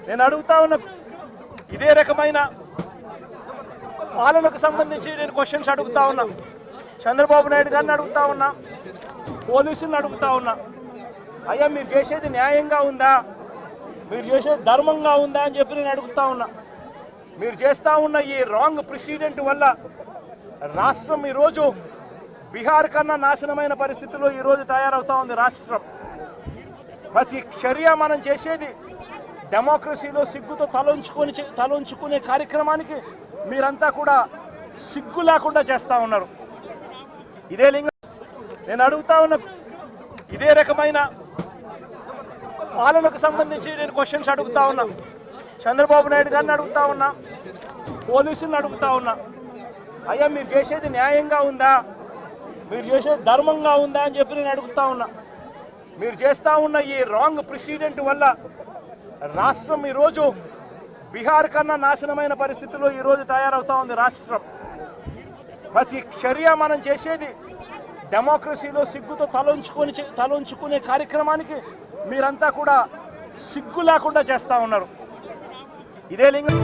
నేను అడుగుతా ఉన్న ఇదే రకమైన పాలనకు సంబంధించి నేను క్వశ్చన్స్ అడుగుతా ఉన్నా. చంద్రబాబు నాయుడు గారిని అడుగుతా ఉన్నా, పోలీసులను అడుగుతా ఉన్నా. అయ్యా మీరు చేసేది న్యాయంగా ఉందా, మీరు చేసేది ధర్మంగా ఉందా అని చెప్పి నేను అడుగుతా ఉన్నా. మీరు చేస్తూ ఉన్న ఈ రాంగ్ ప్రెసిడెంట్ వల్ల రాష్ట్రం ఈరోజు బీహార్ కన్నా నాశనమైన పరిస్థితుల్లో ఈరోజు తయారవుతా ఉంది. రాష్ట్రం ప్రతి చర్య మనం చేసేది డెమోక్రసీలో సిగ్గుతో తలొంచుకునే కార్యక్రమానికి మీరంతా కూడా సిగ్గు లేకుండా చేస్తూ ఉన్నారు. ఇదే లింగం నేను అడుగుతా ఉన్న ఇదే రకమైన పాలనకు సంబంధించి నేను క్వశ్చన్స్ అడుగుతా ఉన్నా. చంద్రబాబు నాయుడు గారిని అడుగుతా ఉన్నా, పోలీసులను అడుగుతా ఉన్నా. అయ్యా మీరు చేసేది న్యాయంగా ఉందా, మీరు చేసేది ధర్మంగా ఉందా అని చెప్పి నేను అడుగుతా ఉన్నా. మీరు చేస్తూ ఉన్న ఈ రాంగ్ ప్రెసిడెంట్ వల్ల రాష్ట్రం ఈరోజు బీహార్ కన్నా నాశనమైన పరిస్థితుల్లో ఈరోజు తయారవుతా ఉంది. రాష్ట్రం ప్రతి చర్య మనం చేసేది డెమోక్రసీలో సిగ్గుతో తలొంచుకునే కార్యక్రమానికి మీరంతా కూడా సిగ్గు లేకుండా చేస్తూ ఉన్నారు. ఇదే లింగం